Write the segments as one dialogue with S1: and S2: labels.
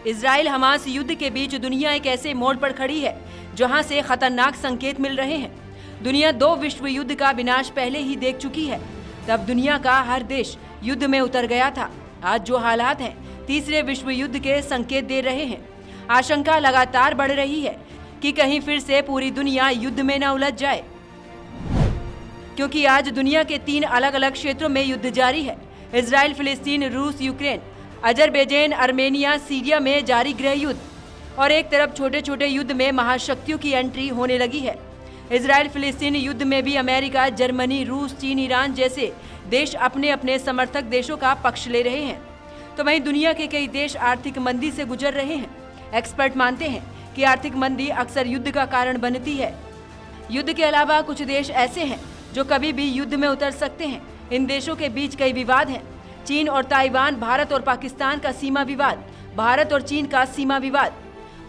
S1: Israel Hamas युद्ध के बीच दुनिया एक ऐसे मोड़ पर खड़ी है जहां से खतरनाक संकेत मिल रहे हैं। दुनिया 2 विश्व युद्ध का विनाश पहले ही देख चुकी है। तब दुनिया का हर देश युद्ध में उतर गया था। आज जो हालात हैं, तीसरे विश्व युद्ध के संकेत दे रहे हैं। आशंका लगातार बढ़ रही है कि कहीं फिर से पूरी दुनिया युद्ध में न उलझ जाए, क्योंकि आज दुनिया के 3 अलग अलग क्षेत्रों में युद्ध जारी है। इजराइल, फिलिस्तीन, रूस, यूक्रेन, अजरबैजान, आर्मेनिया, सीरिया में जारी गृह युद्ध, और एक तरफ छोटे छोटे युद्ध में महाशक्तियों की एंट्री होने लगी है। इजराइल फिलिस्तीन युद्ध में भी अमेरिका, जर्मनी, रूस, चीन, ईरान जैसे देश अपने अपने समर्थक देशों का पक्ष ले रहे हैं। तो वहीं दुनिया के कई देश आर्थिक मंदी से गुजर रहे हैं। एक्सपर्ट मानते हैं कि आर्थिक मंदी अक्सर युद्ध का कारण बनती है। युद्ध के अलावा कुछ देश ऐसे हैं जो कभी भी युद्ध में उतर सकते हैं। इन देशों के बीच कई विवाद हैं। चीन और ताइवान, भारत और पाकिस्तान का सीमा विवाद, भारत और चीन का सीमा विवाद।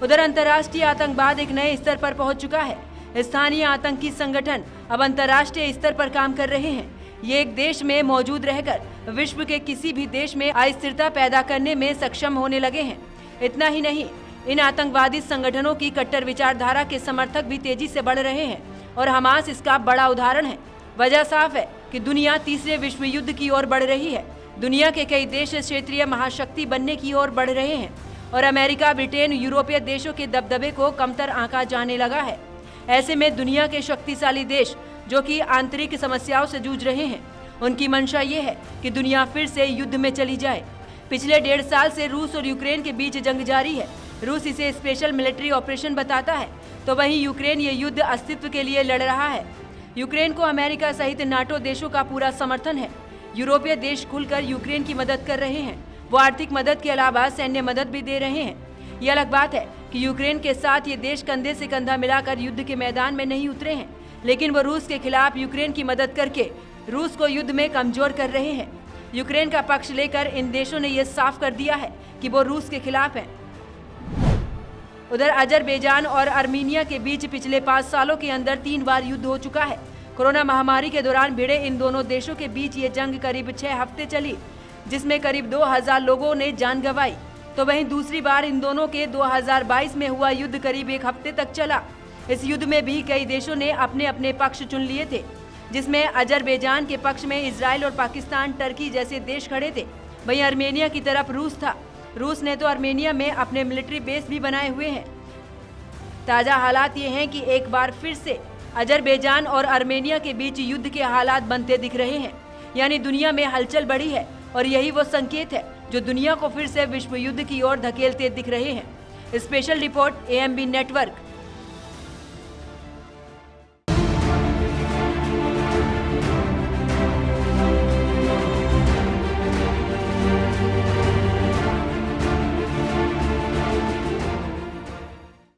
S1: उधर अंतर्राष्ट्रीय आतंकवाद एक नए स्तर पर पहुंच चुका है। स्थानीय आतंकी संगठन अब अंतर्राष्ट्रीय स्तर पर काम कर रहे हैं। ये एक देश में मौजूद रहकर विश्व के किसी भी देश में अस्थिरता पैदा करने में सक्षम होने लगे हैं। इतना ही नहीं, इन आतंकवादी संगठनों की कट्टर विचारधारा के समर्थक भी तेजी से बढ़ रहे हैं और हमास इसका बड़ा उदाहरण है। वजह साफ है कि दुनिया तीसरे विश्व युद्ध की ओर बढ़ रही है। दुनिया के कई देश क्षेत्रीय महाशक्ति बनने की ओर बढ़ रहे हैं और अमेरिका, ब्रिटेन, यूरोपीय देशों के दबदबे को कमतर आंका जाने लगा है। ऐसे में दुनिया के शक्तिशाली देश जो कि आंतरिक समस्याओं से जूझ रहे हैं, उनकी मंशा ये है कि दुनिया फिर से युद्ध में चली जाए। पिछले 1.5 साल से रूस और यूक्रेन के बीच जंग जारी है। रूस इसे स्पेशल मिलिट्री ऑपरेशन बताता है, तो वहीं यूक्रेन ये युद्ध अस्तित्व के लिए लड़ रहा है। यूक्रेन को अमेरिका सहित नाटो देशों का पूरा समर्थन है। यूरोपीय देश खुलकर यूक्रेन की मदद कर रहे हैं। वो आर्थिक मदद के अलावा सैन्य मदद भी दे रहे हैं। ये अलग बात है कि यूक्रेन के साथ ये देश कंधे से कंधा मिलाकर युद्ध के मैदान में नहीं उतरे हैं, लेकिन वो रूस के खिलाफ यूक्रेन की मदद करके रूस को युद्ध में कमजोर कर रहे हैं। यूक्रेन का पक्ष लेकर इन देशों ने ये साफ कर दिया है कि वो रूस के खिलाफ हैं। उधर अजरबैजान और आर्मीनिया के बीच पिछले 5 सालों के अंदर 3 बार युद्ध हो चुका है। कोरोना महामारी के दौरान भिड़े इन दोनों देशों के बीच ये जंग करीब 6 हफ्ते चली, जिसमें करीब 2000 लोगों ने जान गंवाई। तो वहीं दूसरी बार इन दोनों के 2022 में हुआ युद्ध करीब 1 हफ्ते तक चला। इस युद्ध में भी कई देशों ने अपने अपने पक्ष चुन लिए थे, जिसमें अजरबैजान के पक्ष में इजराइल और पाकिस्तान, टर्की जैसे देश खड़े थे। वहीं आर्मेनिया की तरफ रूस था। रूस ने तो आर्मेनिया में अपने मिलिट्री बेस भी बनाए हुए हैं। ताज़ा हालात ये हैं कि एक बार फिर से अजरबैजान और आर्मेनिया के बीच युद्ध के हालात बनते दिख रहे हैं। यानी दुनिया में हलचल बढ़ी है और यही वो संकेत है जो दुनिया को फिर से विश्व युद्ध की ओर धकेलते दिख रहे हैं। Special report AMB network.